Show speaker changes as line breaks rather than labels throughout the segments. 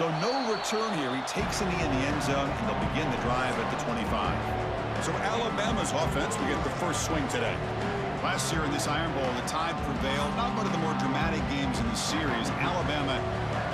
So no return here. He takes a knee in the end zone, and they'll begin the drive at the 25. So Alabama's offense will get the first swing today. Last year in this Iron Bowl, the Tide prevailed. Not one of the more dramatic games in the series. Alabama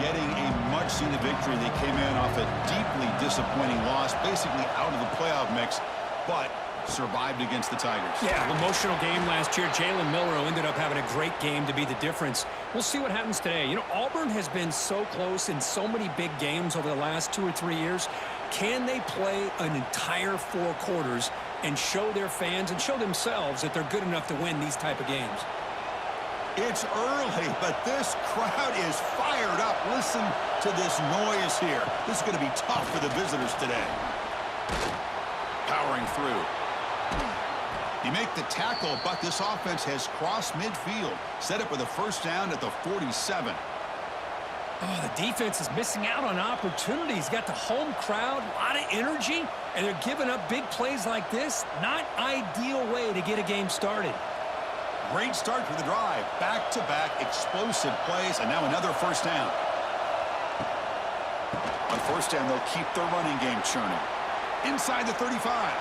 getting a much-needed victory. They came in off a deeply disappointing loss, basically out of the playoff mix, but survived against the Tigers.
Yeah, emotional game last year. Jalen Milroe ended up having a great game to be the difference. We'll see what happens today. You know, Auburn has been so close in so many big games over the last 2 or 3 years. Can they play an entire 4 quarters and show their fans and show themselves that they're good enough to win these type of games?
It's early, but this crowd is fired up. Listen to this noise here. This is going to be tough for the visitors today. Powering through. You make the tackle, but this offense has crossed midfield. Set up with a first down at the 47.
Oh, the defense is missing out on opportunities. Got the home crowd, a lot of energy, and they're giving up big plays like this. Not ideal way to get a game started.
Great start to the drive. Back-to-back explosive plays, and now another first down. On first down, they'll keep their running game churning. Inside the 35.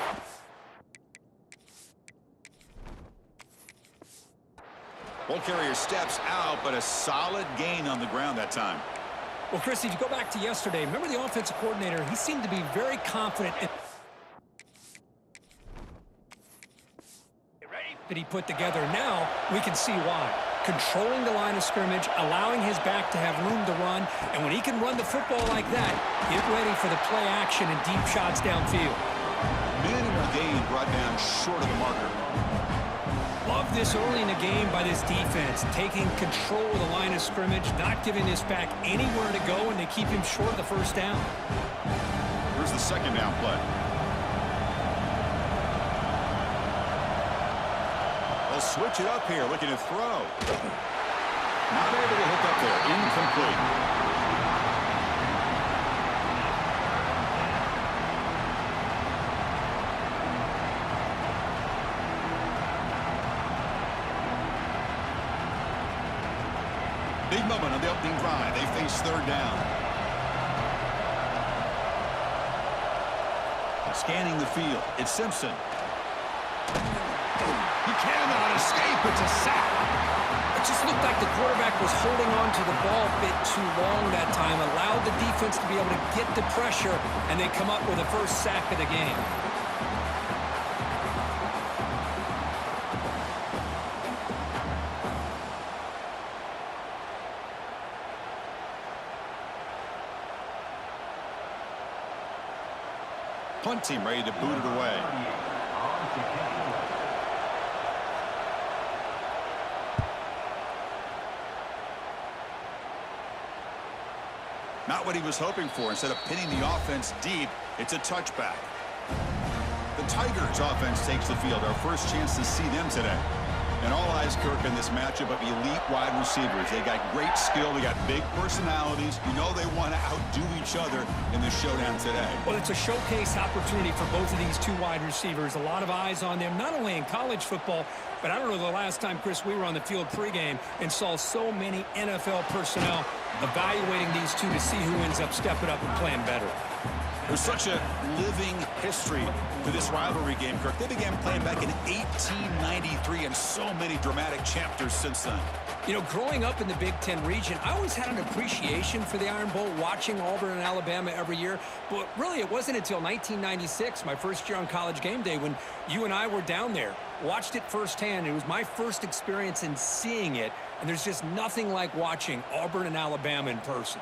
Ball carrier steps out, but a solid gain on the ground that time.
Well, Chris, if you go back to yesterday, remember the offensive coordinator, he seemed to be very confident in that he put together. Now we can see why. Controlling the line of scrimmage, allowing his back to have room to run, and when he can run the football like that, get ready for the play action and deep shots downfield.
Minimal gain brought down short of the marker.
Love this early in the game by this defense, taking control of the line of scrimmage, not giving this back anywhere to go, and they keep him short of the first down.
Here's the second down play. They'll switch it up here, looking to throw. Not able to hook up there. Incomplete. Big moment on the opening drive. They face third down. Scanning the field. It's Simpson. He cannot escape. It's a sack.
It just looked like the quarterback was holding on to the ball a bit too long that time. Allowed the defense to be able to get the pressure, and they come up with the first sack of the game.
Punt team ready to boot it away. Not what he was hoping for. Instead of pinning the offense deep, it's a touchback. The Tigers offense takes the field. Our first chance to see them today. And all eyes, Kirk, in this matchup of elite wide receivers. They got great skill. They got big personalities. You know they want to outdo each other in the showdown today.
Well, it's a showcase opportunity for both of these two wide receivers. A lot of eyes on them, not only in college football, but I don't know the last time, Chris, we were on the field pregame and saw so many NFL personnel evaluating these two to see who ends up stepping up and playing better.
There's such a living history to this rivalry game, Kirk. They began playing back in 1893 and so many dramatic chapters since then.
You know, growing up in the Big Ten region, I always had an appreciation for the Iron Bowl, watching Auburn and Alabama every year. But really, it wasn't until 1996, my first year on College Game Day, when you and I were down there. Watched it firsthand. It was my first experience in seeing it. And there's just nothing like watching Auburn and Alabama in person.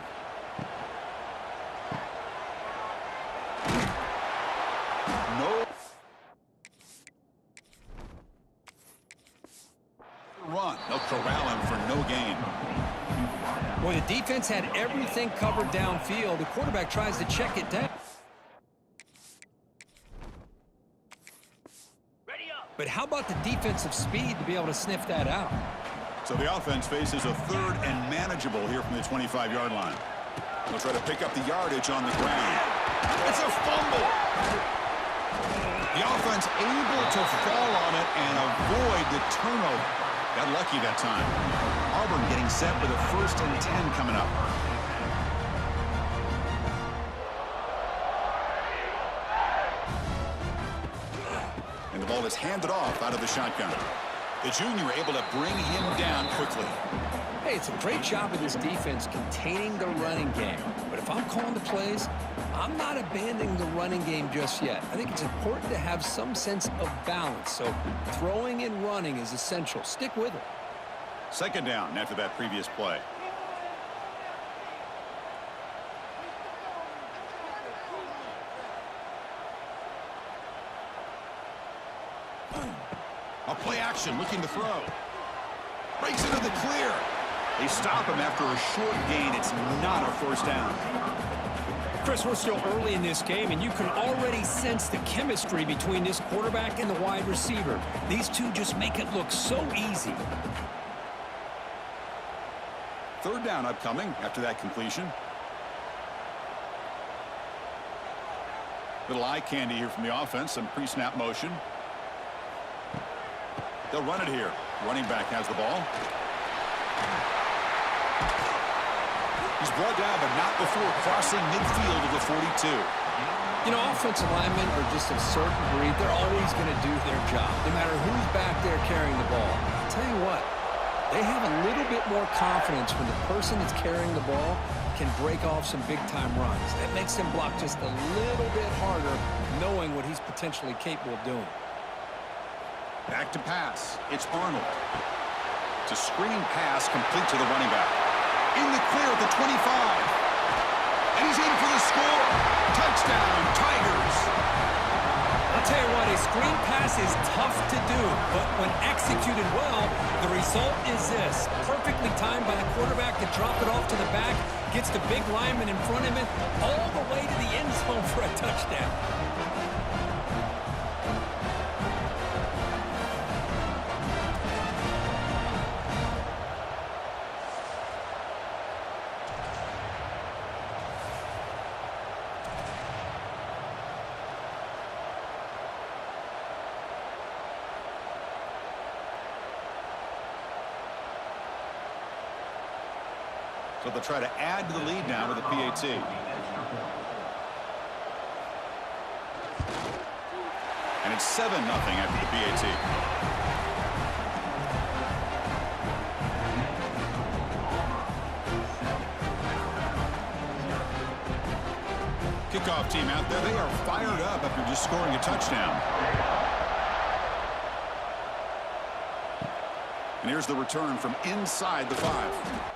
Run. They'll corral him for no gain.
Well, the defense had everything covered downfield. The quarterback tries to check it down. But how about the defensive speed to be able to sniff that out?
So the offense faces a third and manageable here from the 25-yard line. They'll try to pick up the yardage on the ground. It's a fumble. The offense able to fall on it and avoid the turnover. Got lucky that time. Auburn getting set with a 1st and 10 coming up. ball is handed off out of the shotgun. The junior able to bring him down quickly.
Hey, it's a great job of this defense containing the running game. But if I'm calling the plays, I'm not abandoning the running game just yet. I think it's important to have some sense of balance. So throwing and running is essential. Stick with it.
Second down after that previous play. A play action looking to throw. Breaks into the clear. They stop him after a short gain. It's not a first down.
Chris, we're still early in this game, and you can already sense the chemistry between this quarterback and the wide receiver. These two just make it look so easy.
Third down upcoming after that completion. Little eye candy here from the offense. Some pre-snap motion. They'll run it here. Running back has the ball. He's brought down, but not before crossing midfield of the 42.
You know, offensive linemen are just a certain breed. They're always going to do their job, no matter who's back there carrying the ball. I'll tell you what, they have a little bit more confidence when the person that's carrying the ball can break off some big-time runs. That makes them block just a little bit harder, knowing what he's potentially capable of doing.
Back to pass. It's Arnold. It's a screen pass complete to the running back. In the clear at the 25. And he's in for the score. Touchdown, Tigers.
I'll tell you what, a screen pass is tough to do, but when executed well, the result is this. Perfectly timed by the quarterback to drop it off to the back, gets the big lineman in front of him, all the way to the end zone for a touchdown.
So they'll try to add to the lead now with a PAT. And it's 7-0 after the PAT. Kickoff team out there. They are fired up after just scoring a touchdown. And here's the return from inside the 5.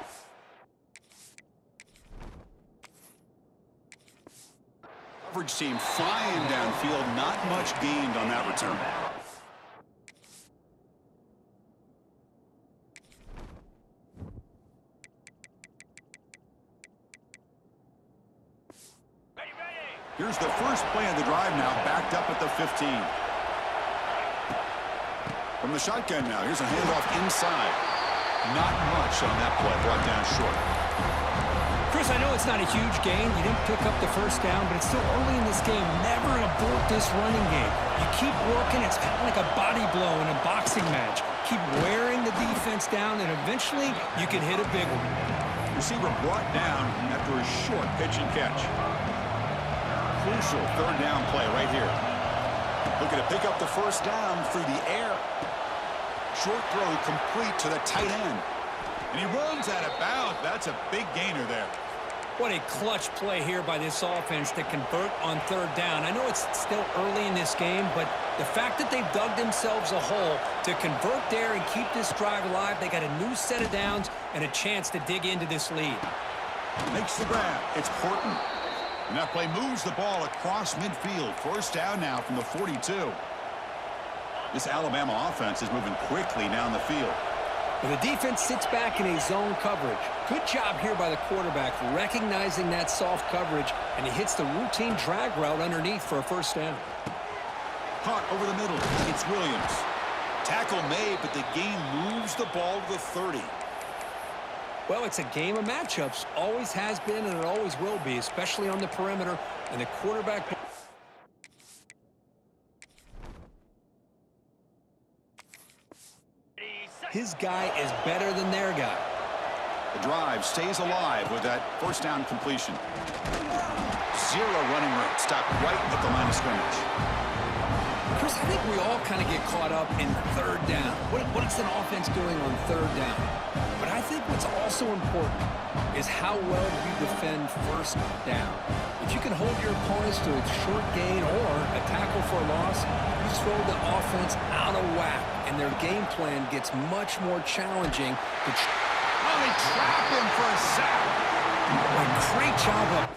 Coverage team flying downfield. Not much gained on that return. Here's the first play of the drive now, backed up at the 15. From the shotgun now, here's a handoff inside. Not much on that play, brought down short.
Chris, I know it's not a huge gain. You didn't pick up the first down, but it's still early in this game. Never abort this running game. You keep working. It's kind of like a body blow in a boxing match. Keep wearing the defense down, and eventually you can hit a big one.
Receiver brought down after a short pitch and catch. Crucial third down play right here. Looking to pick up the first down through the air. Short throw complete to the tight end. And he runs out of bounds. That's a big gainer there.
What a clutch play here by this offense to convert on third down. I know it's still early in this game, but the fact that they've dug themselves a hole to convert there and keep this drive alive, they got a new set of downs and a chance to dig into this lead.
Makes the grab. It's Horton. And that play moves the ball across midfield. First down now from the 42. This Alabama offense is moving quickly down the field.
Well, the defense sits back in a zone coverage. Good job here by the quarterback recognizing that soft coverage, and he hits the routine drag route underneath for a first down.
Caught over the middle. It's Williams. Tackle made, but the game moves the ball to the 30.
Well, it's a game of matchups. Always has been, and it always will be, especially on the perimeter. And the quarterback... His guy is better than their guy.
The drive stays alive with that first down completion. Zero running room. Stopped right at the line of scrimmage.
Chris, I think we all kind of get caught up in third down. What is an offense doing on third down? But I think what's also important is how well you defend first down. If you can hold your opponents to a short gain or a tackle for a loss, you throw the offense out of whack, and their game plan gets much more challenging.
Oh, they trap him for a sack.
A great job of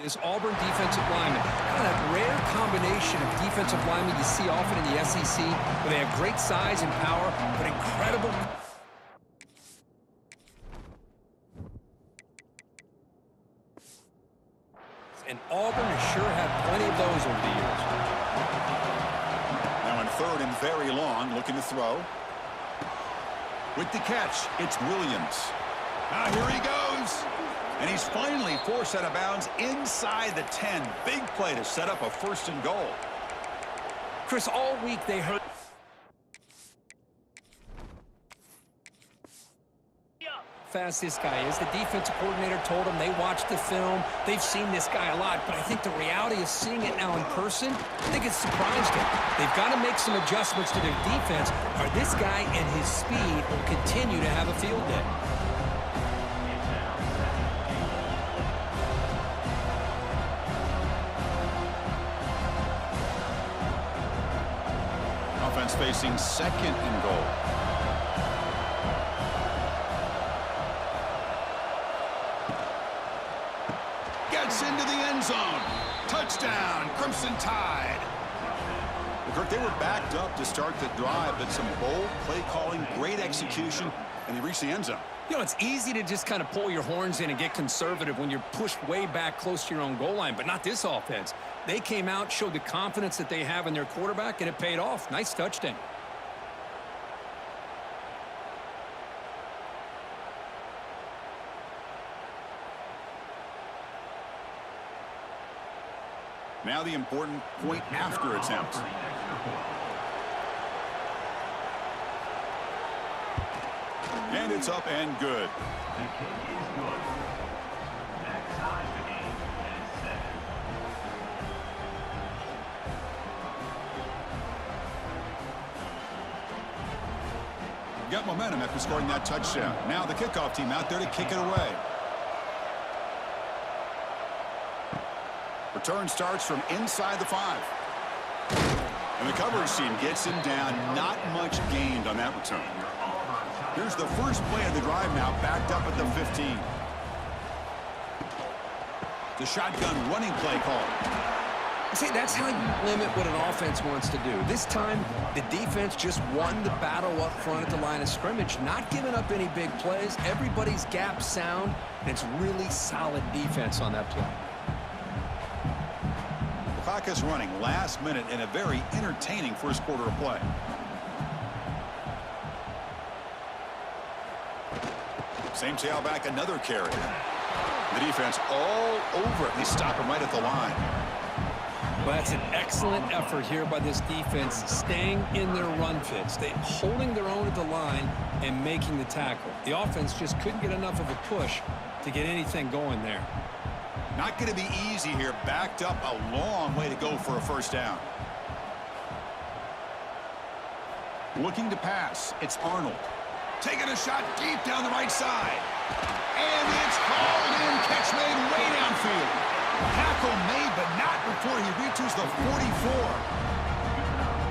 this Auburn defensive lineman. Kind of that rare combination of defensive linemen you see often in the SEC, where they have great size and power, but incredible. And Auburn has sure had plenty of those over the years.
Now in third and very long, looking to throw. With the catch, it's Williams. Now here he goes. And he's finally forced out of bounds inside the 10. Big play to set up a first and goal.
Chris, all week they heard fast this guy is. The defensive coordinator told them they watched the film. They've seen this guy a lot, but I think the reality of seeing it now in person, I think it's surprised them. They've got to make some adjustments to their defense, or this guy and his speed will continue to have a field day.
Offense facing second and goal. Gets into the end zone. Touchdown, Crimson Tide. Well, Kirk, they were backed up to start the drive, but some bold play calling, great execution, and they reached the end zone.
You know, it's easy to just kind of pull your horns in and get conservative when you're pushed way back close to your own goal line, but not this offense. They came out, showed the confidence that they have in their quarterback, and it paid off. Nice touchdown.
Now the important point after attempt. And it's up and good. Got momentum after scoring that touchdown. Now the kickoff team out there to kick it away. Return starts from inside the 5. And the coverage team gets him down. Not much gained on that return. Here's the first play of the drive now, backed up at the 15. The shotgun running play call.
See, that's how you limit what an offense wants to do. This time, the defense just won the battle up front at the line of scrimmage, not giving up any big plays. Everybody's gap sound, and it's really solid defense on that play.
The clock is running last minute in a very entertaining first quarter of play. Same tailback, another carry. The defense all over it. They stop him right at the line.
Well, that's an excellent effort here by this defense, staying in their run fits. They holding their own at the line and making the tackle. The offense just couldn't get enough of a push to get anything going there.
Not going to be easy here. Backed up a long way to go for a first down. Looking to pass. It's Arnold. Taking a shot deep down the right side. And it's hauled in. Catch made way downfield. Tackle made, but not before he reaches the 44.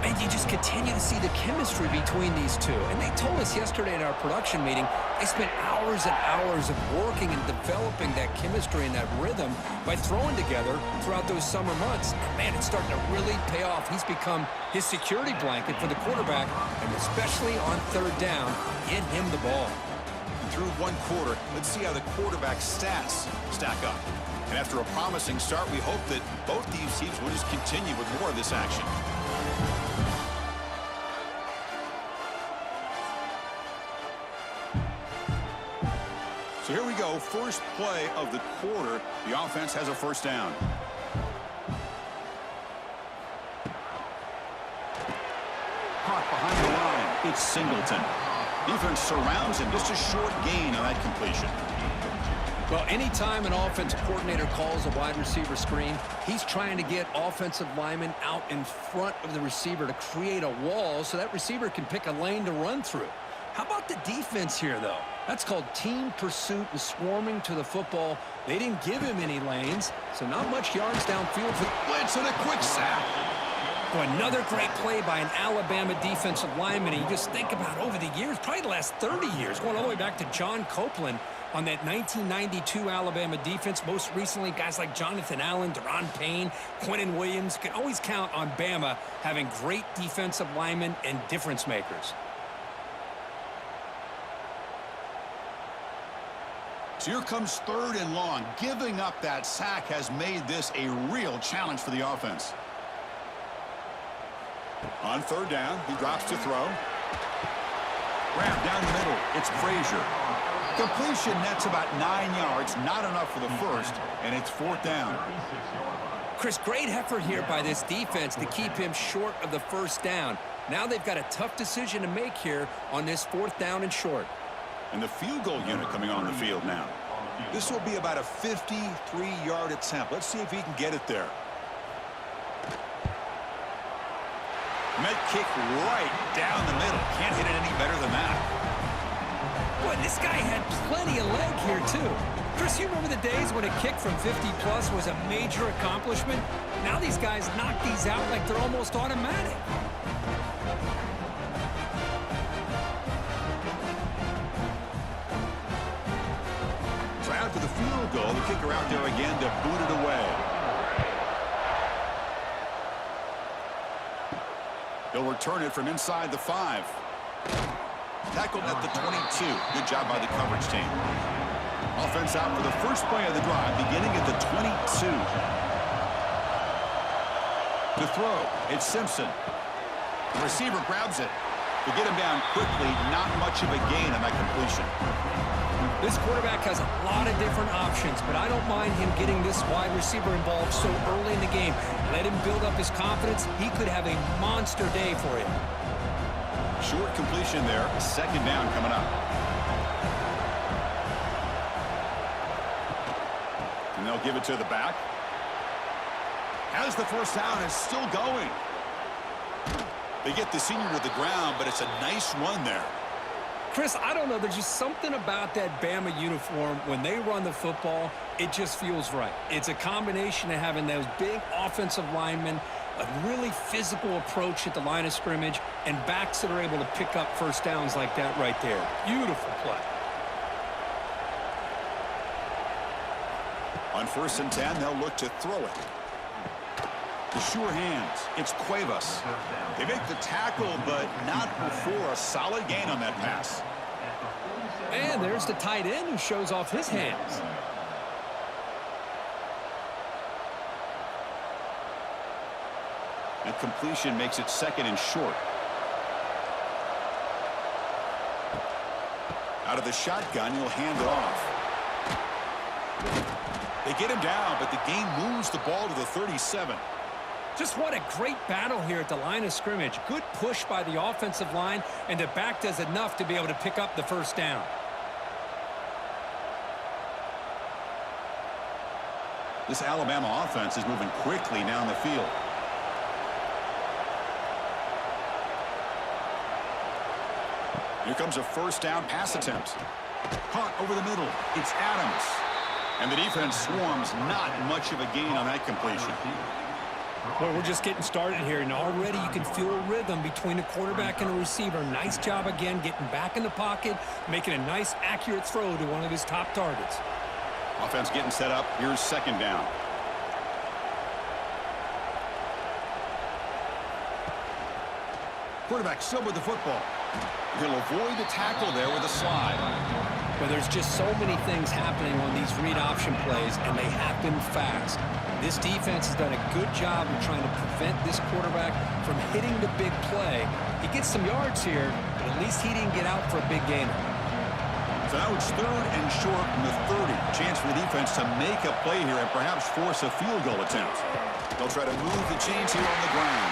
And you just continue to see the chemistry between these two. And they told us yesterday in our production meeting, they spent hours and hours of working and developing that chemistry and that rhythm by throwing together throughout those summer months. And man, it's starting to really pay off. He's become his security blanket for the quarterback, and especially on third down, get him the ball.
And through one quarter, let's see how the quarterback stats stack up. And after a promising start, we hope that both these teams will just continue with more of this action. So here we go, first play of the quarter. The offense has a first down. Caught behind the line, it's Singleton. Defense surrounds him, just a short gain on that completion.
Well, anytime an offense coordinator calls a wide receiver screen, he's trying to get offensive linemen out in front of the receiver to create a wall so that receiver can pick a lane to run through. How about the defense here, though? That's called team pursuit and swarming to the football. They didn't give him any lanes, so not much yards downfield for the
blitz and a quick sack.
Boy, another great play by an Alabama defensive lineman. And you just think about over the years, probably the last 30 years, going all the way back to John Copeland on that 1992 Alabama defense. Most recently, guys like Jonathan Allen, Deron Payne, Quentin Williams. You can always count on Bama having great defensive linemen and difference makers.
So here comes 3rd and long. Giving up that sack has made this a real challenge for the offense. On 3rd down, he drops to throw. Grab down the middle. It's Frazier. Completion nets about 9 yards. Not enough for the first, and it's 4th down.
Chris, great effort here by this defense to keep him short of the first down. Now they've got a tough decision to make here on this 4th down and short.
And the field goal unit coming on the field now. This will be about a 53-yard attempt. Let's see if he can get it there. Met kick right down the middle. Can't hit it any better than that.
Boy, this guy had plenty of leg here, too. Chris, you remember the days when a kick from 50-plus was a major accomplishment? Now these guys knock these out like they're almost automatic.
So after the field goal, the kicker out there again to boot it away. They'll return it from inside the 5. Tackled at the 22. Good job by the coverage team. Offense out for the first play of the drive, beginning at the 22. To throw, it's Simpson. The receiver grabs it. To get him down quickly, not much of a gain on that completion.
This quarterback has a lot of different options, but I don't mind him getting this wide receiver involved so early in the game. Let him build up his confidence. He could have a monster day for you.
Short completion there. 2nd down coming up. And they'll give it to the back. Has the first down, is still going. They get the senior to the ground, but it's a nice run there.
Chris, I don't know. There's just something about that Bama uniform. When they run the football, it just feels right. It's a combination of having those big offensive linemen, a really physical approach at the line of scrimmage, and backs that are able to pick up first downs like that right there. Beautiful play.
On 1st and 10, they'll look to throw it. The sure hands. It's Cuevas. They make the tackle, but not before a solid gain on that pass.
And there's the tight end who shows off his hands.
And completion makes it 2nd and short. Out of the shotgun, he'll hand it off. They get him down, but the gain moves the ball to the 37.
Just what a great battle here at the line of scrimmage. Good push by the offensive line, and the back does enough to be able to pick up the first down.
This Alabama offense is moving quickly down the field. Here comes a first down pass attempt. Caught over the middle. It's Adams. And the defense swarms. Not much of a gain on that completion.
Well, we're just getting started here, and already you can feel a rhythm between the quarterback and the receiver. Nice job again getting back in the pocket, making a nice, accurate throw to one of his top targets.
Offense getting set up. Here's 2nd down. Quarterback still with the football. He'll avoid the tackle there with a slide.
But there's just so many things happening on these read option plays, and they happen fast. This defense has done a good job of trying to prevent this quarterback from hitting the big play. He gets some yards here, but at least he didn't get out for a big gainer.
So now it's 3rd and short from the 30. Chance for the defense to make a play here and perhaps force a field goal attempt. They'll try to move the chains here on the ground.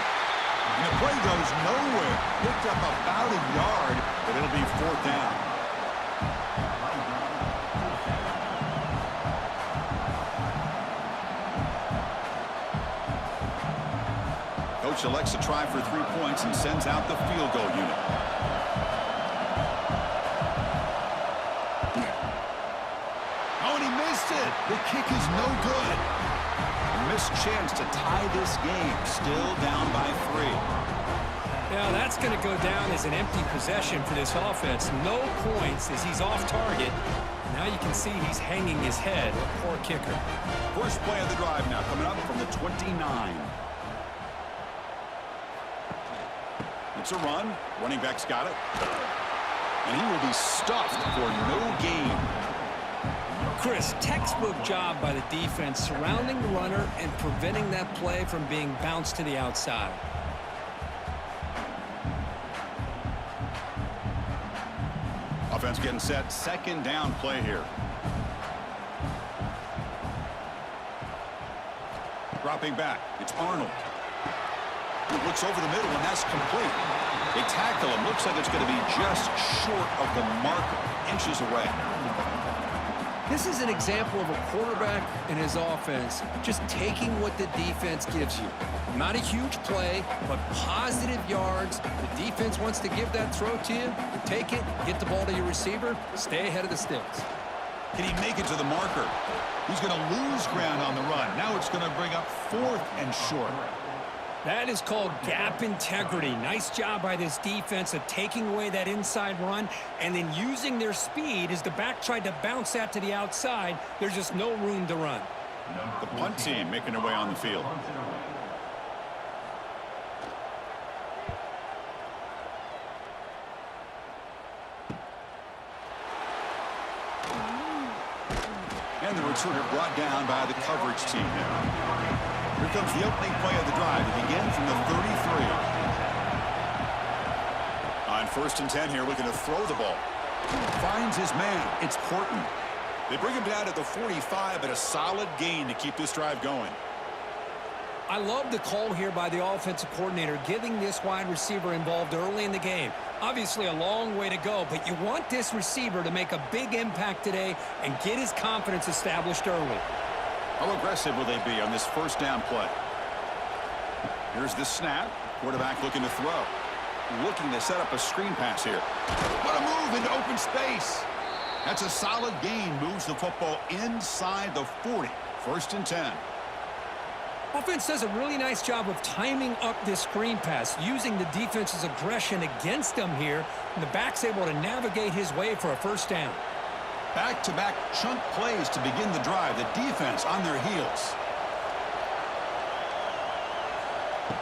And the play goes nowhere. Picked up about a yard, but it'll be 4th down. coach elects to try for 3 points and sends out the field goal unit. Oh, and he missed it. The kick is no good. A missed chance to tie this game. Still down by 3.
Yeah, that's going to go down as an empty possession for this offense. No points as he's off target. Now you can see he's hanging his head. Poor kicker.
First play of the drive now coming up from the 29. It's a run. Running back's got it. And he will be stuffed for no gain.
Chris, textbook job by the defense surrounding the runner and preventing that play from being bounced to the outside.
Offense getting set. Second down play here. Dropping back. It's Arnold. He looks over the middle, and that's complete. They tackle him. Looks like it's going to be just short of the marker. Inches away.
This is an example of a quarterback and his offense just taking what the defense gives you. Not a huge play, but positive yards. The defense wants to give that throw to you. You take it, get the ball to your receiver, stay ahead of the sticks.
Can he make it to the marker? He's going to lose ground on the run. Now it's going to bring up 4th and short.
That is called gap integrity. Nice job by this defense of taking away that inside run and then using their speed as the back tried to bounce that to the outside. There's just no room to run.
The punt team making their way on the field. And the returner brought down by the coverage team now. Here comes the opening play of the drive. It begins from the 33. On 1st and 10 here, looking to throw the ball. Finds his man. It's Horton. They bring him down at the 45, but a solid gain to keep this drive going.
I love the call here by the offensive coordinator, getting this wide receiver involved early in the game. Obviously a long way to go, but you want this receiver to make a big impact today and get his confidence established early.
How aggressive will they be on this first down play? Here's the snap. Quarterback looking to throw. Looking to set up a screen pass here. What a move into open space. That's a solid gain. Moves the football inside the 40. 1st and 10.
Offense does a really nice job of timing up this screen pass, using the defense's aggression against them here, and the back's able to navigate his way for a first down.
Back-to-back chunk plays to begin the drive. The defense on their heels.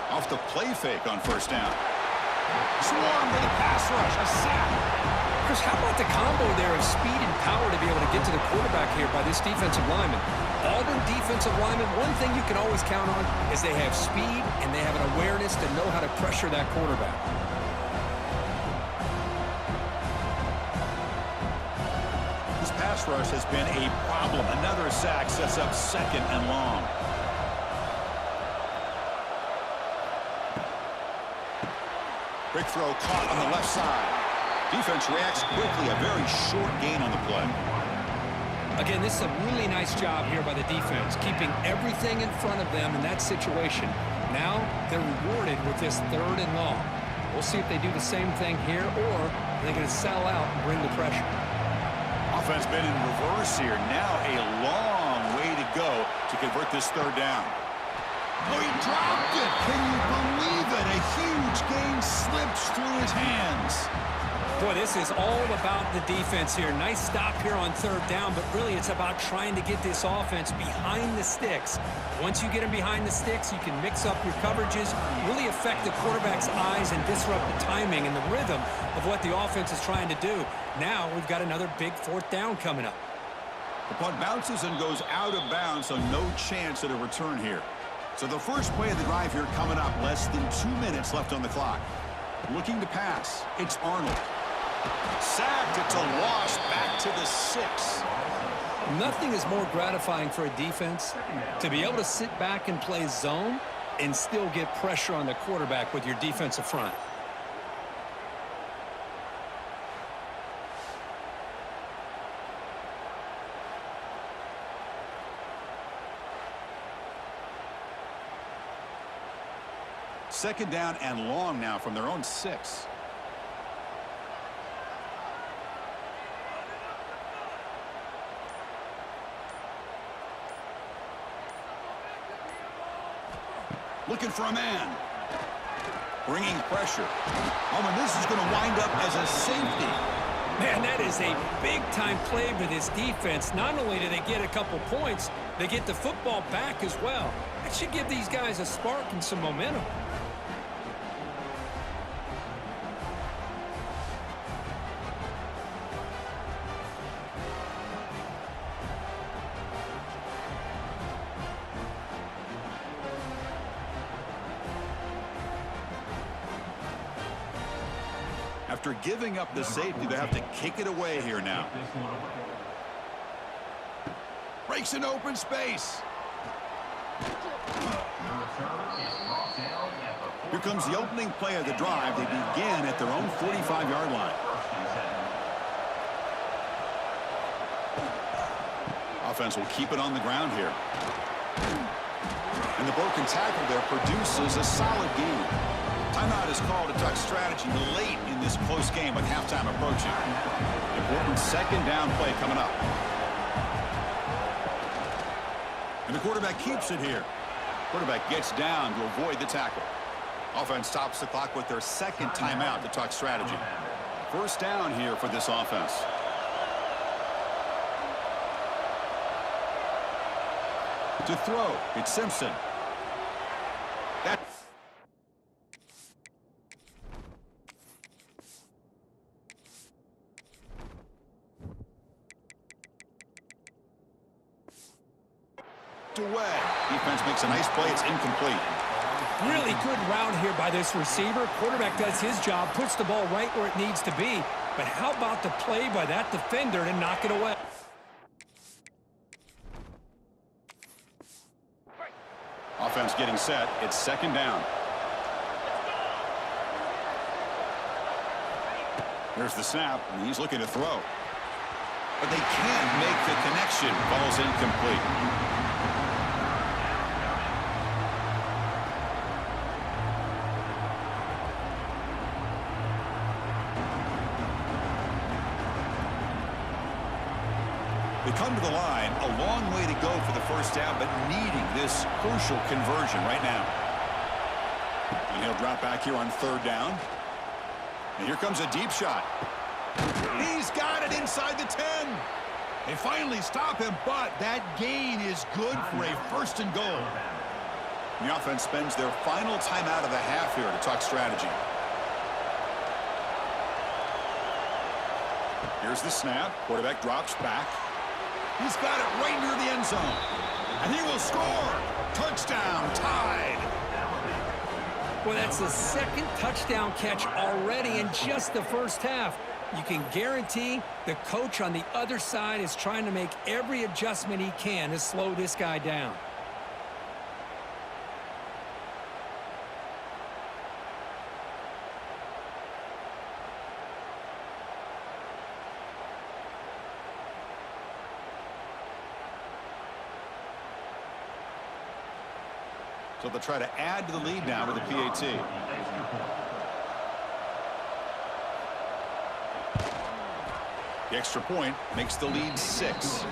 Off the play fake on 1st down. Swarm with a pass rush. A sack.
Chris, how about the combo there of speed and power to be able to get to the quarterback here by this defensive lineman? Auburn defensive lineman, one thing you can always count on is they have speed and they have an awareness to know how to pressure that quarterback.
This pass rush has been a problem. Another sack sets up 2nd and long. Quick throw caught on the left side. Defense reacts quickly. A very short gain on the play.
Again, this is a really nice job here by the defense, keeping everything in front of them in that situation. Now they're rewarded with this 3rd and long. We'll see if they do the same thing here, or they're going to sell out and bring the pressure.
Offense been in reverse here. Now a long way to go to convert this 3rd down. Oh, he dropped it. Can you believe it? A huge gain slips through his hands.
Boy, this is all about the defense here. Nice stop here on 3rd down, but really it's about trying to get this offense behind the sticks. Once you get them behind the sticks, you can mix up your coverages, really affect the quarterback's eyes and disrupt the timing and the rhythm of what the offense is trying to do. Now we've got another big 4th down coming up.
The punt bounces and goes out of bounds, so no chance at a return here. So the first play of the drive here coming up. Less than 2 minutes left on the clock. Looking to pass. It's Arnold. Sacked. It's a loss back to the 6.
Nothing is more gratifying for a defense to be able to sit back and play zone and still get pressure on the quarterback with your defensive front.
second down and long now from their own 6. Looking for a man. Bringing pressure. Oh, and this is going to wind up as a safety.
Man, that is a big-time play for this defense. Not only do they get a couple points, they get the football back as well. That should give these guys a spark and some momentum.
After giving up the safety, they have to kick it away here now. Breaks an open space. Here comes the opening play of the drive. They begin at their own 45-yard line. Offense will keep it on the ground here. And the broken tackle there produces a solid gain. Timeout is called to talk strategy late in this close game with halftime approaching. Important second down play coming up. And the quarterback keeps it here. Quarterback gets down to avoid the tackle. Offense stops the clock with their second timeout to talk strategy. First down here for this offense. To throw, it's Simpson. Away. Defense makes a nice play. It's incomplete.
Really good route here by this receiver. Quarterback does his job, puts the ball right where it needs to be. But how about the play by that defender to knock it away?
Offense getting set. It's second down. Here's the snap, and he's looking to throw. But they can't make the connection. Ball's incomplete. They come to the line, a long way to go for the first down, but needing this crucial conversion right now. And he'll drop back here on third down. And here comes a deep shot. He's got it inside the 10. They finally stop him, but that gain is good for a first and goal. The offense spends their final timeout of the half here to talk strategy. Here's the snap. Quarterback drops back. He's got it right near the end zone. And he will score. Touchdown, tied.
Well, that's the second touchdown catch already in just the first half. You can guarantee the coach on the other side is trying to make every adjustment he can to slow this guy down.
So they'll try to add to the lead now with the PAT. The extra point makes the lead 6.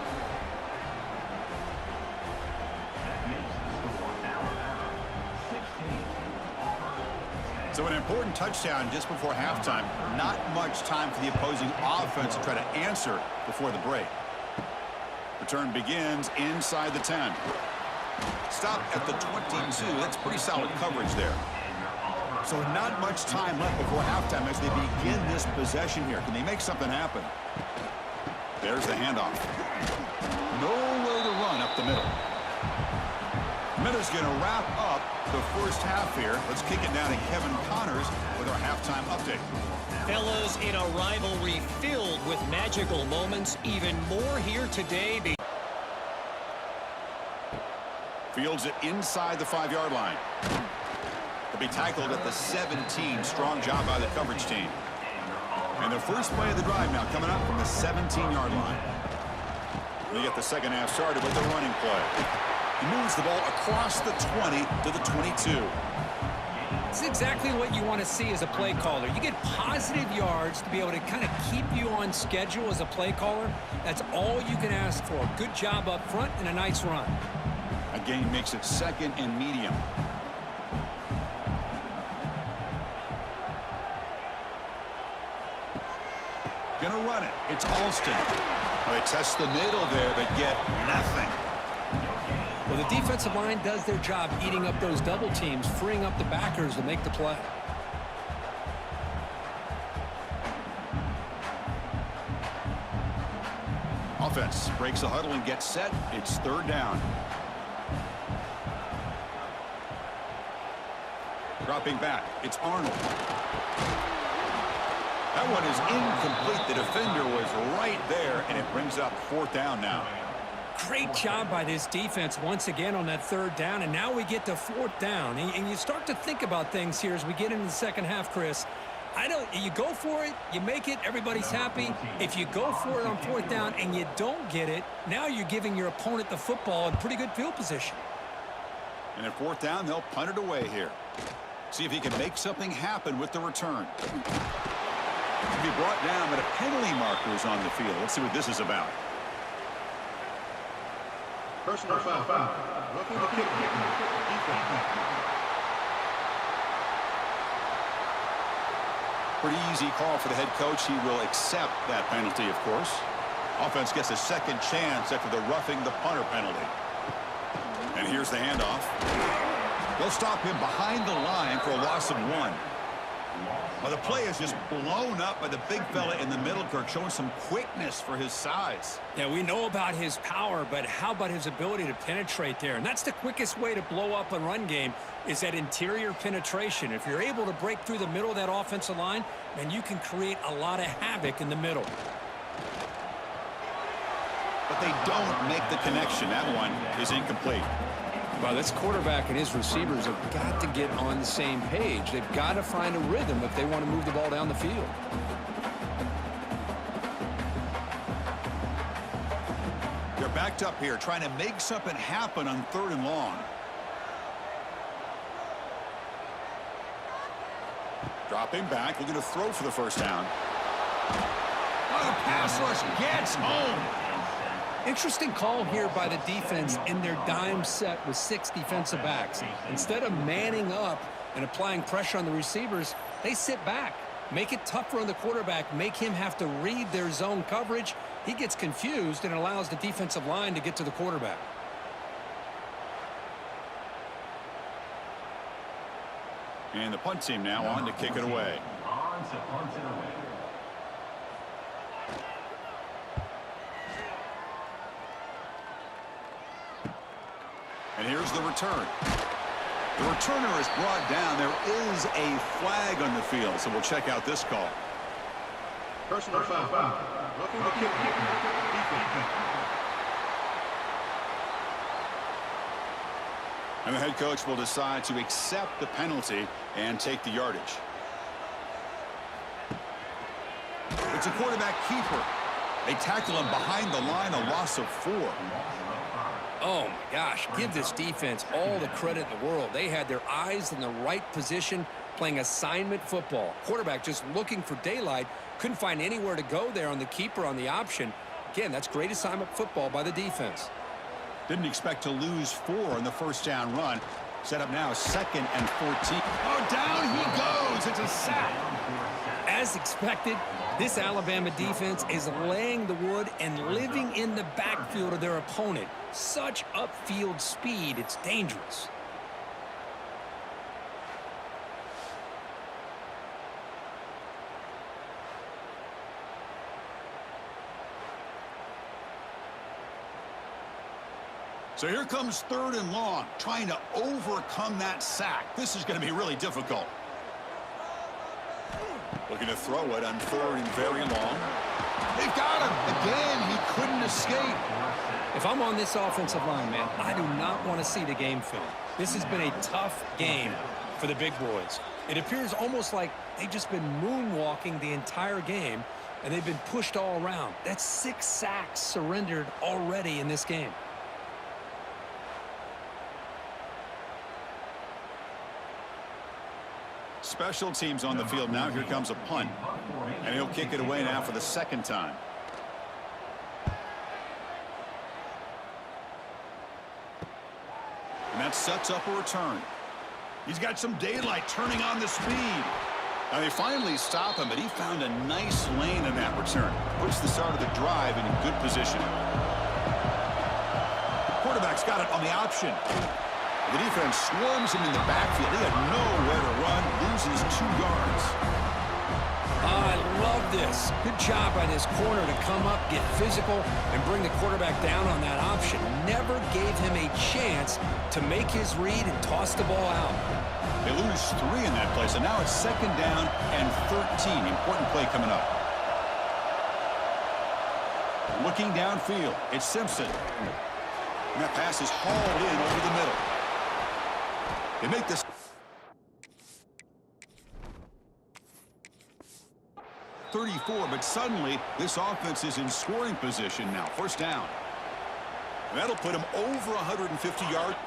So an important touchdown just before halftime. Not much time for the opposing offense to try to answer before the break. Return begins inside the 10. Stop at the 22. That's pretty solid coverage there. So not much time left before halftime as they begin this possession here. Can they make something happen? There's the handoff. Nowhere to run up the middle. Miller's going to wrap up the first half here. Let's kick it down to Kevin Connors with our halftime update.
Fellows, in a rivalry filled with magical moments, even more here today.
Fields it inside the 5-yard line. He'll be tackled at the 17. Strong job by the coverage team. And the first play of the drive now coming up from the 17-yard line. We get the second half started with the running play. He moves the ball across the 20 to the 22.
It's exactly what you want to see as a play caller. You get positive yards to be able to kind of keep you on schedule as a play caller. That's all you can ask for. Good job up front and a nice run.
A gain makes it 2nd and medium. Gonna run it. It's Alston. They test the middle there, but get nothing.
Well, the defensive line does their job eating up those double teams, freeing up the backers to make the play.
Offense breaks the huddle and gets set. It's 3rd down. Dropping back. It's Arnold. That one is incomplete. The defender was right there, and it brings up 4th down now.
Great job by this defense once again on that 3rd down, and now we get to 4th down. And you start to think about things here as we get into the second half, Chris. You go for it, you make it, everybody's happy. If you go for it on 4th down and you don't get it, now you're giving your opponent the football in pretty good field position.
And at 4th down, they'll punt it away here. See if he can make something happen with the return. He'll be brought down, but a penalty marker is on the field. Let's see what this is about.
Personal foul. Looking to kick.
Pretty easy call for the head coach. He will accept that penalty, of course. Offense gets a second chance after the roughing the punter penalty. And here's the handoff. They'll stop him behind the line for a loss of 1. Well, the play is just blown up by the big fella in the middle, Kirk, showing some quickness for his size.
Yeah, we know about his power, but how about his ability to penetrate there? And that's the quickest way to blow up a run game is that interior penetration. If you're able to break through the middle of that offensive line, then you can create a lot of havoc in the middle.
But they don't make the connection. That one is incomplete.
Well, this quarterback and his receivers have got to get on the same page. They've got to find a rhythm if they want to move the ball down the field.
They're backed up here, trying to make something happen on 3rd and long. Dropping back, looking to throw for the 1st down. Oh, the pass rush gets home.
Interesting call here by the defense in their dime set with 6 defensive backs. Instead of manning up and applying pressure on the receivers, they sit back, make it tougher on the quarterback, make him have to read their zone coverage. He gets confused and allows the defensive line to get to the quarterback.
And the punt team now on to kick it away. And here's the return. The returner is brought down. There is a flag on the field, so we'll check out this call.
Personal foul. Looking to kick.
And the head coach will decide to accept the penalty and take the yardage. It's a quarterback keeper. They tackle him behind the line, a loss of 4.
Oh, my gosh. Give this defense all the credit in the world. They had their eyes in the right position, playing assignment football. Quarterback just looking for daylight. Couldn't find anywhere to go there on the keeper on the option. Again, that's great assignment football by the defense.
Didn't expect to lose 4 on the 1st down run. Set up now 2nd and 14. Oh, down he goes. It's a sack.
As expected, this Alabama defense is laying the wood and living in the backfield of their opponent. Such upfield speed, it's dangerous.
So here comes 3rd and long, trying to overcome that sack. This is going to be really difficult. Looking to throw it on 3rd and very long. They've got him. Again, he couldn't escape.
If I'm on this offensive line, man, I do not want to see the game film. This has been a tough game for the big boys. It appears almost like they've just been moonwalking the entire game, and they've been pushed all around. That's 6 sacks surrendered already in this game.
Special teams on the field now. Here comes a punt. And he'll kick it away now for the second time. And that sets up a return. He's got some daylight turning on the speed. Now they finally stop him, but he found a nice lane in that return. Puts the start of the drive in good position. Quarterback's got it on the option. The defense swarms him in the backfield. He had nowhere to run, loses 2 yards.
I love this. Good job by this corner to come up, get physical, and bring the quarterback down on that option. Never gave him a chance to make his read and toss the ball out.
They lose 3 in that play, so now it's 2nd down and 13. Important play coming up. Looking downfield, it's Simpson. And that pass is hauled in over the middle. They make this 34, but suddenly this offense is in scoring position now. 1st down. That'll put him over 150 yards.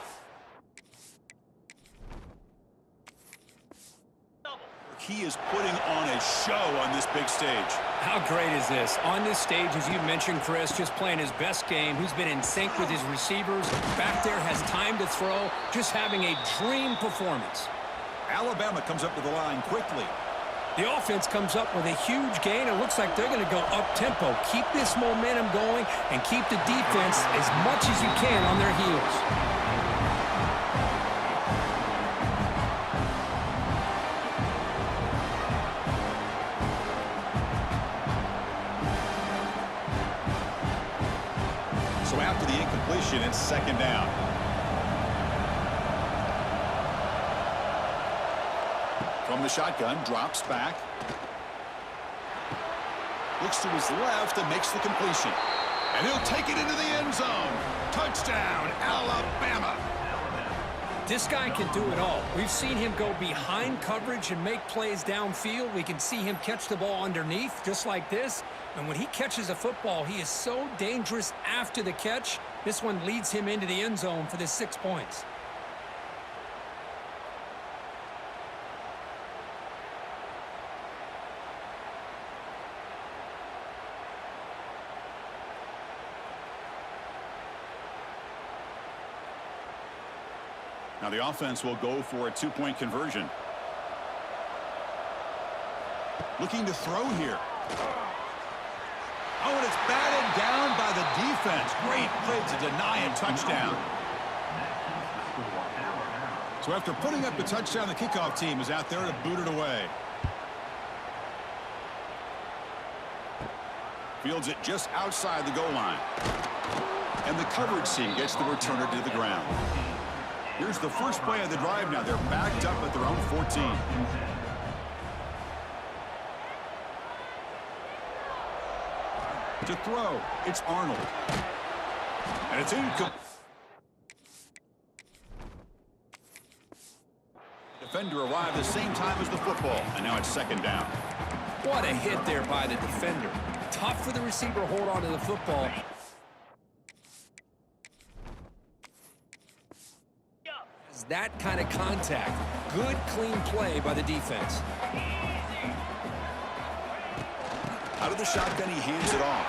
He is putting on a show on this big stage.
How great is this? On this stage, as you mentioned, Chris, just playing his best game. He's been in sync with his receivers. Back there, has time to throw. Just having a dream performance.
Alabama comes up to the line quickly.
The offense comes up with a huge gain. It looks like they're going to go up-tempo. Keep this momentum going and keep the defense as much as you can on their heels.
So after the incompletion, it's 2nd down. From the shotgun, drops back. Looks to his left and makes the completion. And he'll take it into the end zone. Touchdown, Alabama.
This guy can do it all. We've seen him go behind coverage and make plays downfield. We can see him catch the ball underneath, just like this. And when he catches a football, he is so dangerous after the catch. This one leads him into the end zone for the 6 points.
Now the offense will go for a 2-point conversion. Looking to throw here. Oh, and it's batted down by the defense. Great play to deny a touchdown. So after putting up the touchdown, the kickoff team is out there to boot it away. Fields it just outside the goal line. And the coverage team gets the returner to the ground. Here's the first play of the drive now. They're backed up at their own 14. To throw, it's Arnold. And it's incomplete. Defender arrived the same time as the football, and now it's 2nd down.
What a hit there by the defender. Tough for the receiver to hold on to the football. That kind of contact. Good, clean play by the defense.
Out of the shotgun, he hands it off.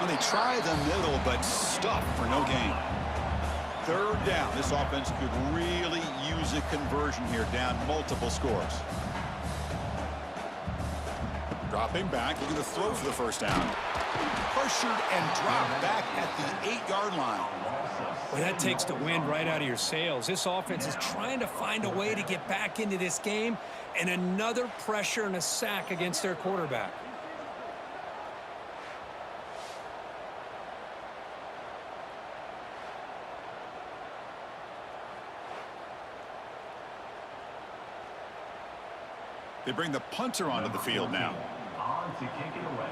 And they try the middle, but stuff for no gain. 3rd down. This offense could really use a conversion here, down multiple scores. Dropping back, looking to throw for the 1st down. Pressured and dropped back at the 8-yard line.
Well, that takes the wind right out of your sails. This offense is trying to find a way to get back into this game, and another pressure and a sack against their quarterback.
They bring the punter onto the field now.
On to kick it away.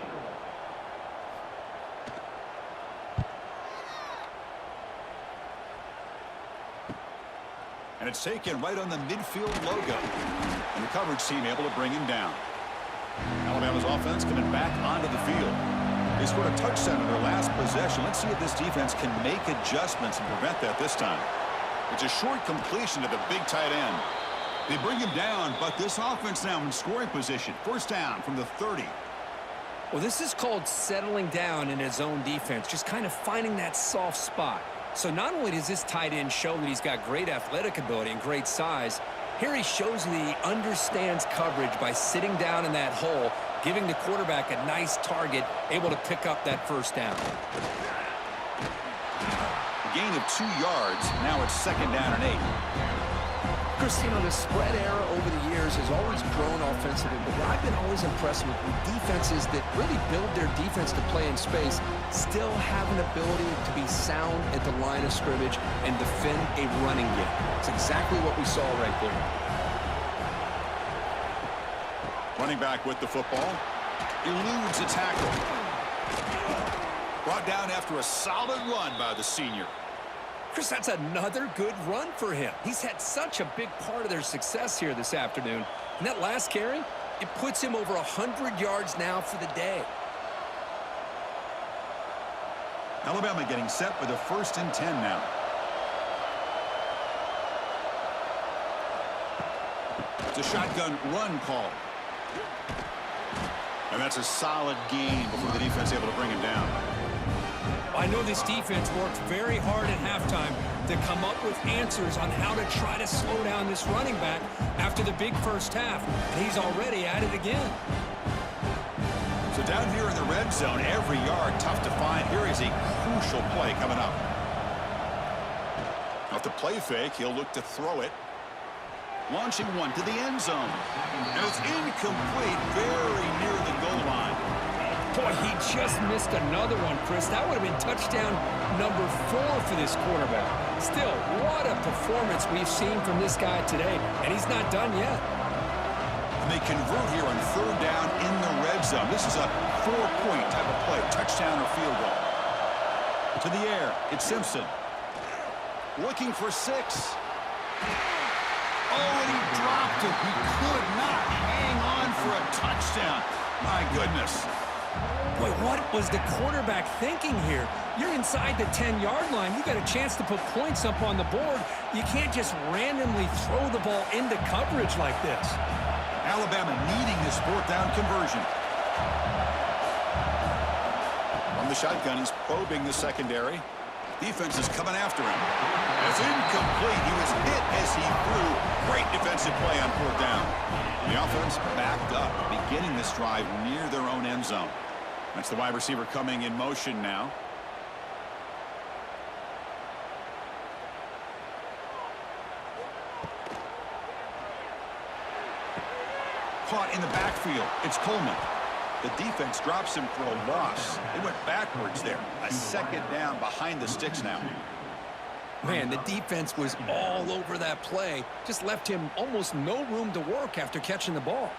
And it's taken right on the midfield logo. And the coverage team able to bring him down. Alabama's offense coming back onto the field. They scored a touchdown in their last possession. Let's see if this defense can make adjustments and prevent that this time. It's a short completion to the big tight end. They bring him down, but this offense now in scoring position. First down from the 30.
Well, this is called settling down in his own defense, just kind of finding that soft spot. So not only does this tight end show that he's got great athletic ability and great size, here he shows that he understands coverage by sitting down in that hole, giving the quarterback a nice target, able to pick up that first down.
A gain of 2 yards. Now it's second down and 8.
Chris, you know, the spread era over the years has always grown offensively, but what I've been always impressed with defenses that really build their defense to play in space still have an ability to be sound at the line of scrimmage and defend a running game. It's exactly what we saw right there.
Running back with the football. Eludes a tackle. Brought down after a solid run by the senior.
Chris, that's another good run for him. He's had such a big part of their success here this afternoon. And that last carry, it puts him over 100 yards now for the day.
Alabama getting set for the 1st and 10 now. It's a shotgun run call. And that's a solid gain before the defense able to bring him down.
I know this defense worked very hard at halftime to come up with answers on how to try to slow down this running back after the big first half. And he's already at it again.
So down here in the red zone, every yard tough to find. Here is a crucial play coming up. Off the play fake, he'll look to throw it. Launching one to the end zone. And it's incomplete, very near the goal line.
Boy, he just missed another one, Chris. That would have been touchdown number 4 for this quarterback. Still, what a performance we've seen from this guy today, and he's not done yet.
And they convert here on 3rd down in the red zone. This is a 4-point type of play, touchdown or field goal. To the air, it's Simpson. Looking for 6. Oh, and he dropped it. He could not hang on for a touchdown. My goodness.
Boy, what was the quarterback thinking here? You're inside the 10-yard line. You got a chance to put points up on the board. You can't just randomly throw the ball into coverage like this.
Alabama needing this 4th down conversion. From the shotgun, he's probing the secondary. Defense is coming after him. It's incomplete. He was hit as he threw. Great defensive play on 4th down. The offense backed up, beginning this drive near their own end zone. That's the wide receiver coming in motion now. Caught in the backfield. It's Coleman. The defense drops him for a loss. They went backwards there. A 2nd down behind the sticks now.
Man, the defense was all over that play. Just left him almost no room to work after catching the ball.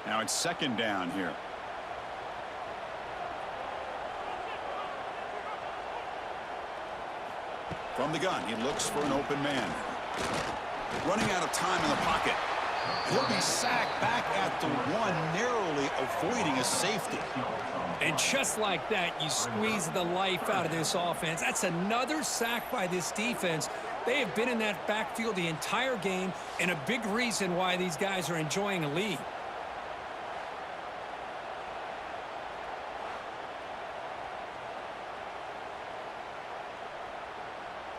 Now it's 2nd down here. From the gun, he looks for an open man. Running out of time in the pocket. He'll be sacked back at the 1, narrowly avoiding a safety.
And just like that, you squeeze the life out of this offense. That's another sack by this defense. They have been in that backfield the entire game, and a big reason why these guys are enjoying a lead.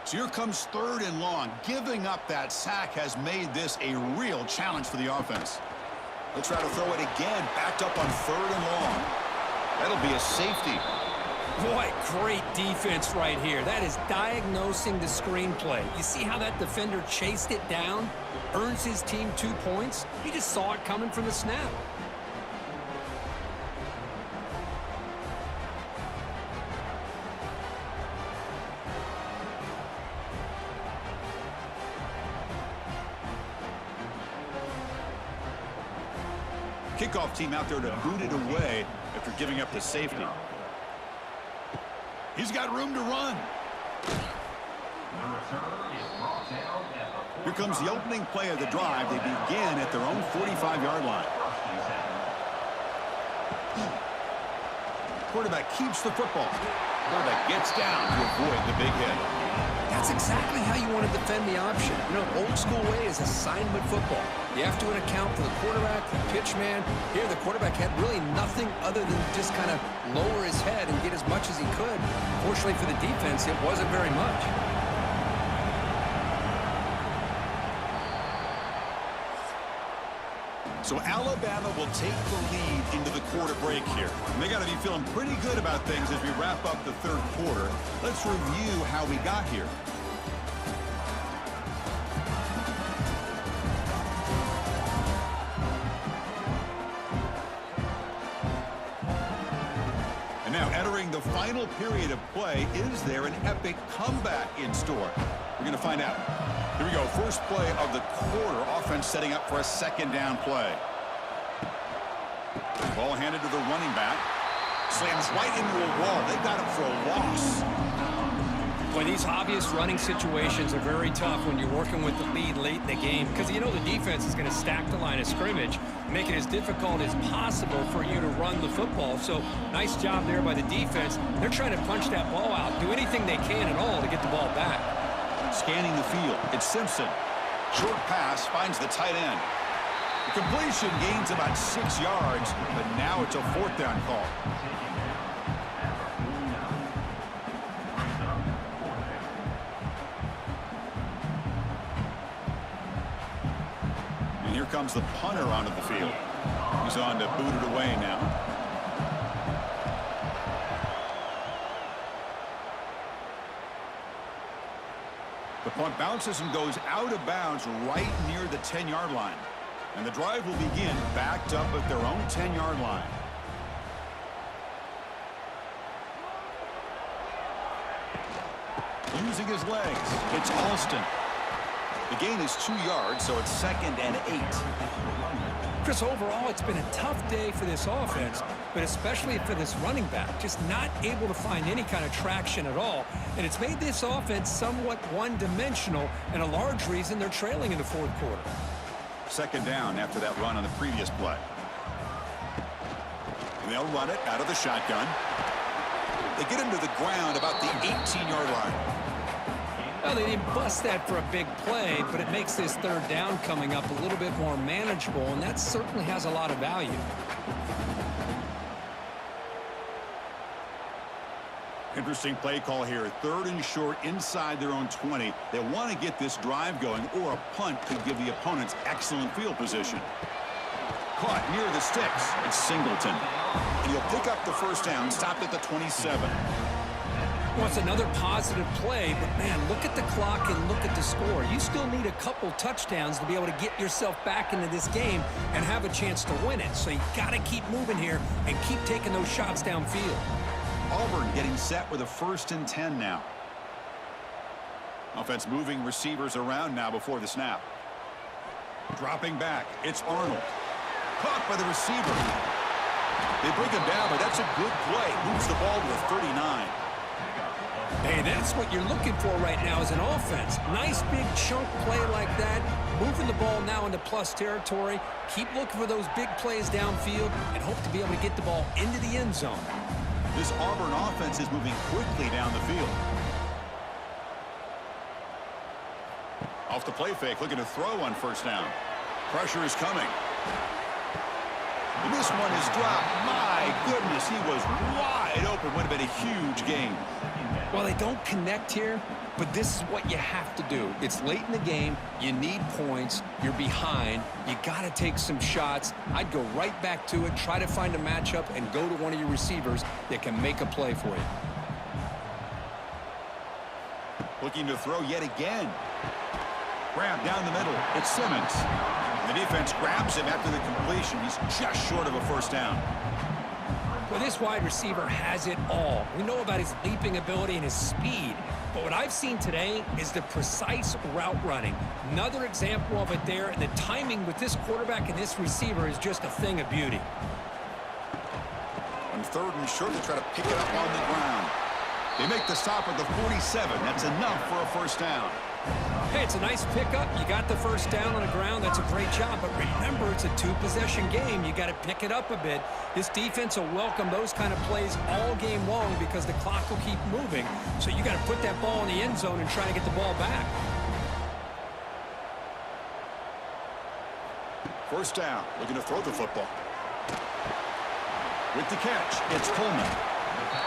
So here comes 3rd and long. Giving up that sack has made this a real challenge for the offense. They'll try to throw it again, backed up on 3rd and long. That'll be a safety.
What great defense right here. That is diagnosing the screenplay. You see how that defender chased it down? Earns his team 2 points? He just saw it coming from the snap.
Kickoff team out there to boot it away after giving up the safety. He's got room to run. Here comes the opening play of the drive. They begin at their own 45-yard line. Quarterback keeps the football. Quarterback gets down to avoid the big hit.
That's exactly how you want to defend the option. You know, old school way is assignment football. You have to account for the quarterback, the pitch man. Here, the quarterback had really nothing other than just kind of lower his head and get as much as he could. Fortunately for the defense, it wasn't very much.
So Alabama will take the lead into the quarter break here. And they got to be feeling pretty good about things as we wrap up the third quarter. Let's review how we got here. And now entering the final period of play, is there an epic comeback in store? We're going to find out. Here we go, first play of the quarter. Offense setting up for a second down play. Ball handed to the running back. Slams right into a wall. They got him for a loss.
Boy, these obvious running situations are very tough when you're working with the lead late in the game because you know the defense is going to stack the line of scrimmage, make it as difficult as possible for you to run the football. So nice job there by the defense. They're trying to punch that ball out, do anything they can at all to get the ball back.
Scanning the field, it's Simpson. Short pass finds the tight end. The completion gains about 6 yards, but now it's a fourth down call. And here comes the punter onto the field. He's on to boot it away now. The punt bounces and goes out of bounds right near the 10-yard line. And the drive will begin backed up at their own 10-yard line. Using his legs, it's Alston. The gain is 2 yards, so it's 2nd and 8.
Chris, overall, it's been a tough day for this offense, but especially for this running back. Just not able to find any kind of traction at all. And it's made this offense somewhat one-dimensional, and a large reason they're trailing in the fourth quarter.
Second down after that run on the previous play. And they'll run it out of the shotgun. They get him to the ground about the 18-yard line.
Well, they didn't bust that for a big play, but it makes this third down coming up a little bit more manageable, and that certainly has a lot of value.
Interesting play call here. 3rd and short inside their own 20. They want to get this drive going, or a punt could give the opponents excellent field position. Caught near the sticks. It's Singleton. And he'll pick up the first down, stopped at the 27.
Well, it's another positive play, but man, look at the clock and look at the score. You still need a couple touchdowns to be able to get yourself back into this game and have a chance to win it. So you got to keep moving here and keep taking those shots downfield.
Auburn getting set with a 1st and 10 now. Offense moving receivers around now before the snap. Dropping back, it's Arnold. Caught by the receiver. They bring him down, but that's a good play. Moves the ball to the 39.
Hey, that's what you're looking for right now as an offense. Nice big chunk play like that. Moving the ball now into plus territory. Keep looking for those big plays downfield and hope to be able to get the ball into the end zone.
This Auburn offense is moving quickly down the field. Off the play fake, looking to throw on first down. Pressure is coming. And this one is dropped. My goodness, he was wide open. Would have been a huge gain.
Well, they don't connect here, but this is what you have to do. It's late in the game. You need points. You're behind. You got to take some shots. I'd go right back to it, try to find a matchup, and go to one of your receivers that can make a play for you.
Looking to throw yet again. Grab down the middle. It's Simmons. The defense grabs him after the completion. He's just short of a first down.
Well, this wide receiver has it all. We know about his leaping ability and his speed. But what I've seen today is the precise route running. Another example of it there. And the timing with this quarterback and this receiver is just a thing of beauty.
On 3rd and short, they try to pick it up on the ground. They make the stop at the 47. That's enough for a first down.
Hey, it's a nice pickup. You got the first down on the ground. That's a great job. But remember, it's a two-possession game. You got to pick it up a bit. This defense will welcome those kind of plays all game long because the clock will keep moving. So you got to put that ball in the end zone and try to get the ball back.
First down, looking to throw the football. With the catch, it's Coleman.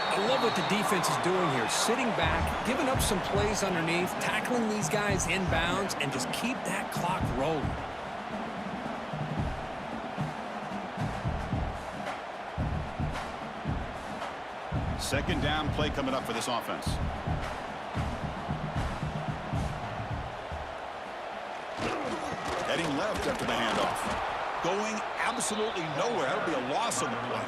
I love what the defense is doing here. Sitting back, giving up some plays underneath, tackling these guys inbounds, and just keep that clock rolling.
Second down play coming up for this offense. Heading left after the handoff. Going absolutely nowhere. That'll be a loss of the play.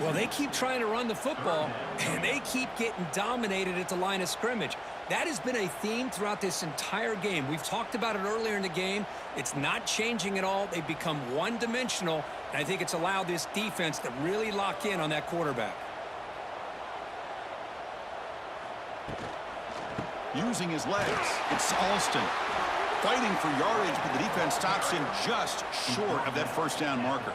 Well, they keep trying to run the football, and they keep getting dominated at the line of scrimmage. That has been a theme throughout this entire game. We've talked about it earlier in the game. It's not changing at all. They've become one-dimensional, and I think it's allowed this defense to really lock in on that quarterback.
Using his legs, it's Alston. Fighting for yardage, but the defense stops him just short of that first down marker.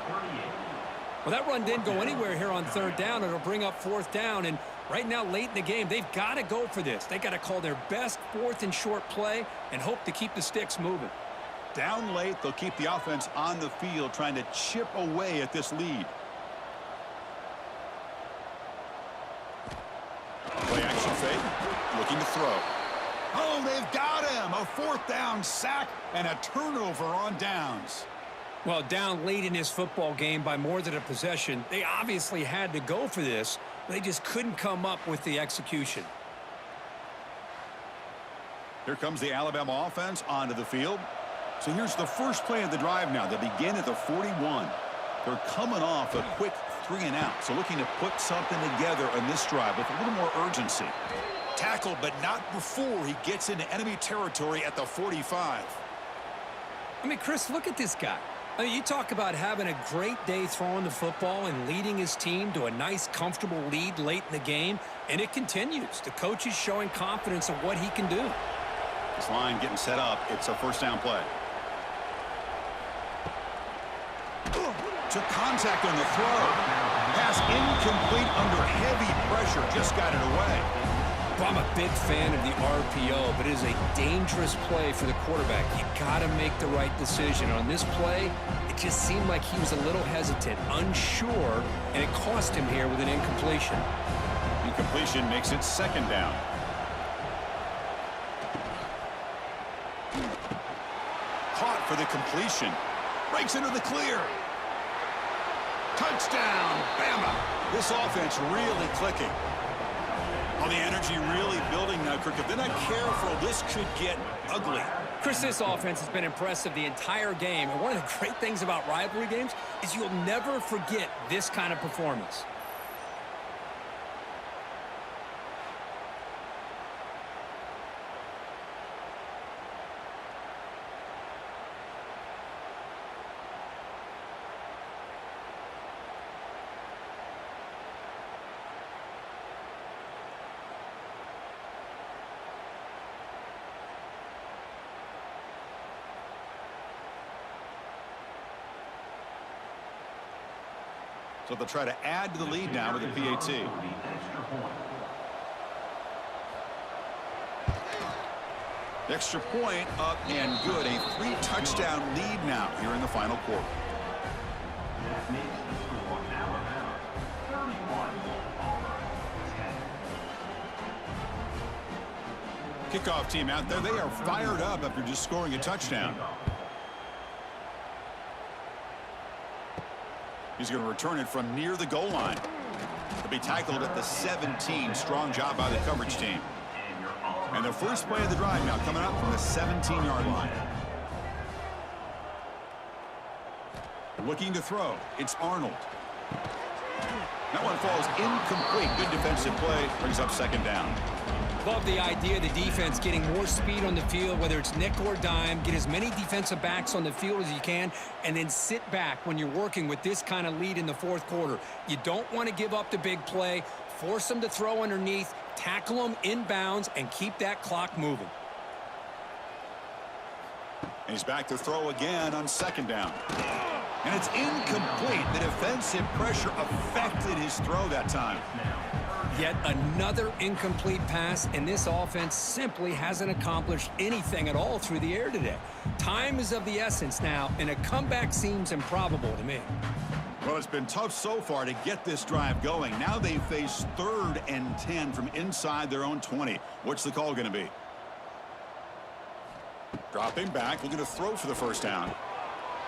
Well, that run didn't go anywhere here on third down. It'll bring up fourth down, and right now, late in the game, they've got to go for this. They got to call their best fourth and short play and hope to keep the sticks moving.
Down late, they'll keep the offense on the field, trying to chip away at this lead. Play action fake, looking to throw. Oh, they've got him! A fourth down sack and a turnover on downs.
Well, down late in this football game by more than a possession, they obviously had to go for this. They just couldn't come up with the execution.
Here comes the Alabama offense onto the field. So here's the first play of the drive now. They begin at the 41. They're coming off a quick 3-and-out. So looking to put something together on this drive with a little more urgency. Tackled, but not before he gets into enemy territory at the 45.
I mean, Chris, look at this guy. I mean, you talk about having a great day throwing the football and leading his team to a nice, comfortable lead late in the game, and it continues. The coach is showing confidence of what he can do.
This line getting set up. It's a first down play. Took contact on the throw. Pass incomplete under heavy pressure. Just got it away.
Well, I'm a big fan of the RPO, but it is a dangerous play for the quarterback. You got to make the right decision. On this play, it just seemed like he was a little hesitant, unsure, and it cost him here with an incompletion.
Incompletion makes it second down. Caught for the completion. Breaks into the clear. Touchdown, Bama. This offense really clicking. Oh, the energy really building now, Kirk. If they're not careful, this could get ugly.
Chris, this offense has been impressive the entire game. And one of the great things about rivalry games is you'll never forget this kind of performance.
So they'll try to add to the lead now with a PAT. Extra point up and good. A 3-touchdown lead now here in the final quarter. Kickoff team out there. They are fired up after just scoring a touchdown. He's going to return it from near the goal line. He'll be tackled at the 17. Strong job by the coverage team. And the first play of the drive now coming up from the 17-yard line. Looking to throw. It's Arnold. That one falls incomplete. Good defensive play. Brings up second down.
Love the idea of the defense getting more speed on the field, whether it's nickel or dime. Get as many defensive backs on the field as you can, and then sit back when you're working with this kind of lead in the fourth quarter. You don't want to give up the big play. Force them to throw underneath, tackle them inbounds, and keep that clock moving.
He's back to throw again on second down. And it's incomplete. The defensive pressure affected his throw that time.
Yet another incomplete pass, and this offense simply hasn't accomplished anything at all through the air today. Time is of the essence now, and a comeback seems improbable to me.
Well, it's been tough so far to get this drive going. Now they face 3rd and 10 from inside their own 20. What's the call going to be? Dropping back, looking to throw for the first down.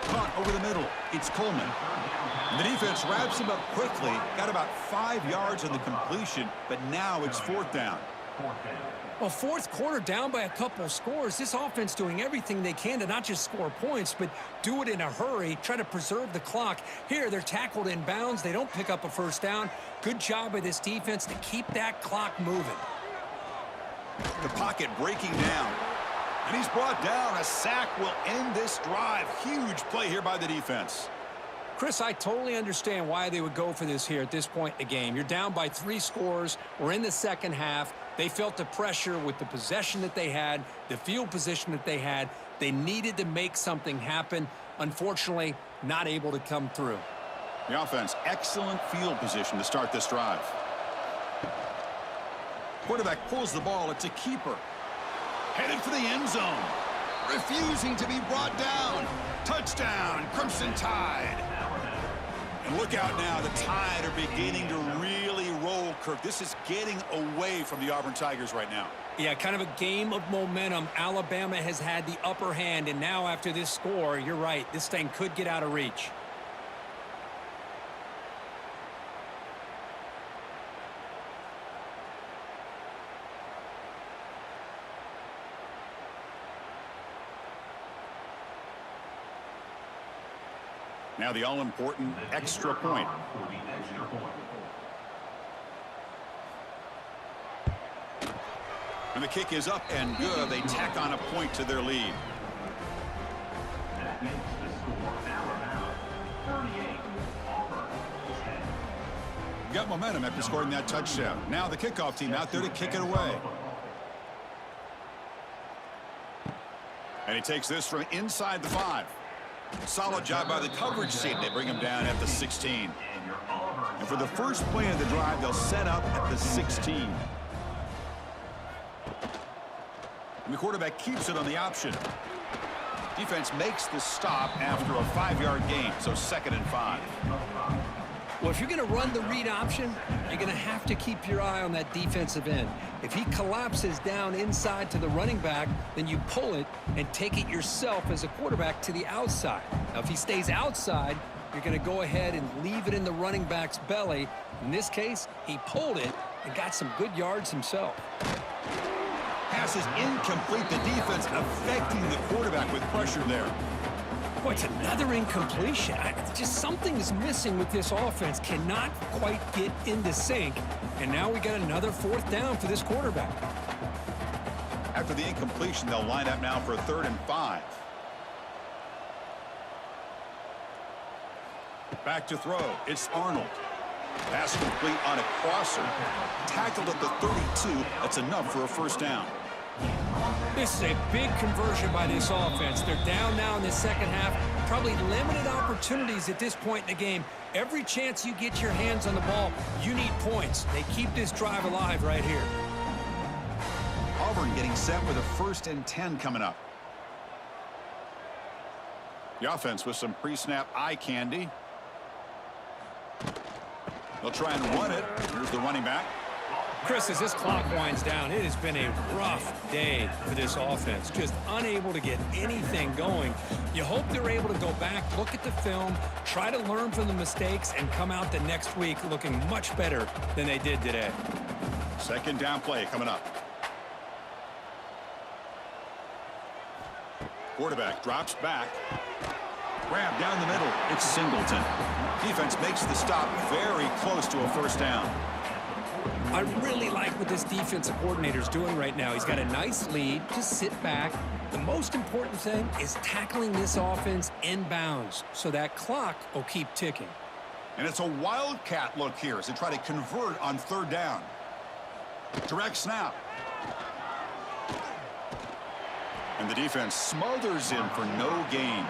Caught over the middle. It's Coleman. And the defense wraps him up quickly. Got about 5 yards on the completion, but now it's 4th down.
Well, 4th quarter down by a couple of scores. This offense doing everything they can to not just score points, but do it in a hurry, try to preserve the clock. Here, they're tackled in bounds. They don't pick up a first down. Good job by this defense to keep that clock moving.
The pocket breaking down. And he's brought down. A sack will end this drive. Huge play here by the defense.
Chris, I totally understand why they would go for this here at this point in the game. You're down by 3 scores. We're in the second half. They felt the pressure with the possession that they had, the field position that they had. They needed to make something happen. Unfortunately, not able to come through.
The offense, excellent field position to start this drive. Quarterback pulls the ball. It's a keeper. Headed for the end zone. Refusing to be brought down. Touchdown, Crimson Tide. And look out now. The Tide are beginning to really roll, Kirk. This is getting away from the Auburn Tigers right now.
Yeah, kind of a game of momentum. Alabama has had the upper hand, and now after this score, you're right, this thing could get out of reach.
Now the all-important extra point. And the kick is up and good. They tack on a point to their lead. Got momentum after scoring that touchdown. Now the kickoff team out there to kick it away. And he takes this from inside the 5. Solid job by the coverage team. They bring him down at the 16. And for the first play of the drive, they'll set up at the 16. And the quarterback keeps it on the option. Defense makes the stop after a 5-yard gain, so 2nd and 5.
Well, if you're going to run the read option, you're going to have to keep your eye on that defensive end. If he collapses down inside to the running back, then you pull it and take it yourself as a quarterback to the outside. Now, if he stays outside, you're going to go ahead and leave it in the running back's belly. In this case, he pulled it and got some good yards himself.
Pass is incomplete. The defense affecting the quarterback with pressure there.
Boy, it's another incompletion. Just something is missing with this offense. Cannot quite get into sync. And now we got another 4th down for this quarterback.
After the incompletion, they'll line up now for a 3rd and 5. Back to throw. It's Arnold. Pass complete on a crosser. Tackled at the 32. That's enough for a first down.
This is a big conversion by this offense. They're down now in the second half. Probably limited opportunities at this point in the game. Every chance you get your hands on the ball, you need points. They keep this drive alive right here.
Auburn getting set with a 1st and 10 coming up. The offense with some pre-snap eye candy. They'll try and run it. Here's the running back.
Chris, as this clock winds down, it has been a rough day for this offense. Just unable to get anything going. You hope they're able to go back, look at the film, try to learn from the mistakes, and come out the next week looking much better than they did today.
2nd down play coming up. Quarterback drops back. Grab down the middle. It's Singleton. Defense makes the stop very close to a first down.
I really like what this defensive coordinator is doing right now. He's got a nice lead. Just sit back. The most important thing is tackling this offense inbounds so that clock will keep ticking.
And it's a wildcat look here as they try to convert on 3rd down. Direct snap. And the defense smothers him for no gain.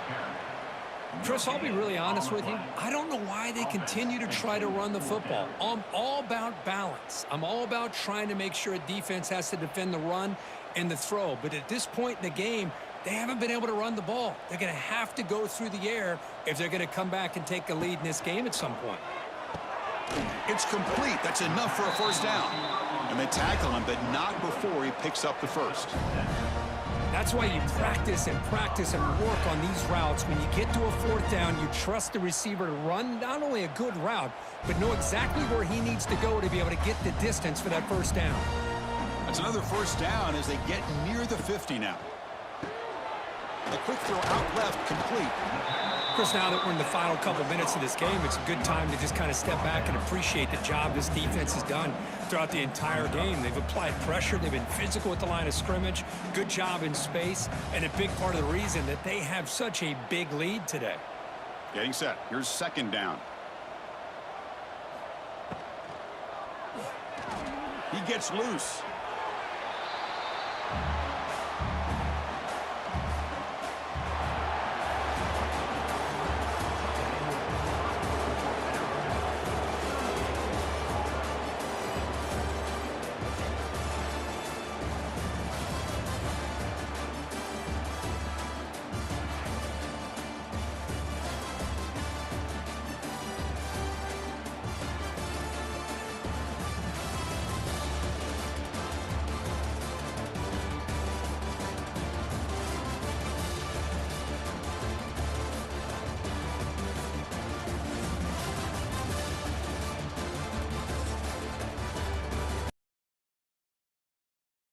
Chris, I'll be really honest with you. I don't know why they continue to try to run the football. I'm all about balance. I'm all about trying to make sure a defense has to defend the run and the throw. But at this point in the game, they haven't been able to run the ball. They're going to have to go through the air if they're going to come back and take a lead in this game at some point.
It's complete. That's enough for a first down. And they tackle him, but not before he picks up the first.
That's why you practice and work on these routes. When you get to a fourth down, you trust the receiver to run not only a good route, but know exactly where he needs to go to be able to get the distance for that first down.
That's another first down as they get near the 50 now. A quick throw out left, complete.
Chris, now that we're in the final couple minutes of this game, it's a good time to just kind of step back and appreciate the job this defense has done throughout the entire game. They've applied pressure. They've been physical at the line of scrimmage. Good job in space. And a big part of the reason that they have such a big lead today.
Getting set. Here's second down. He gets loose.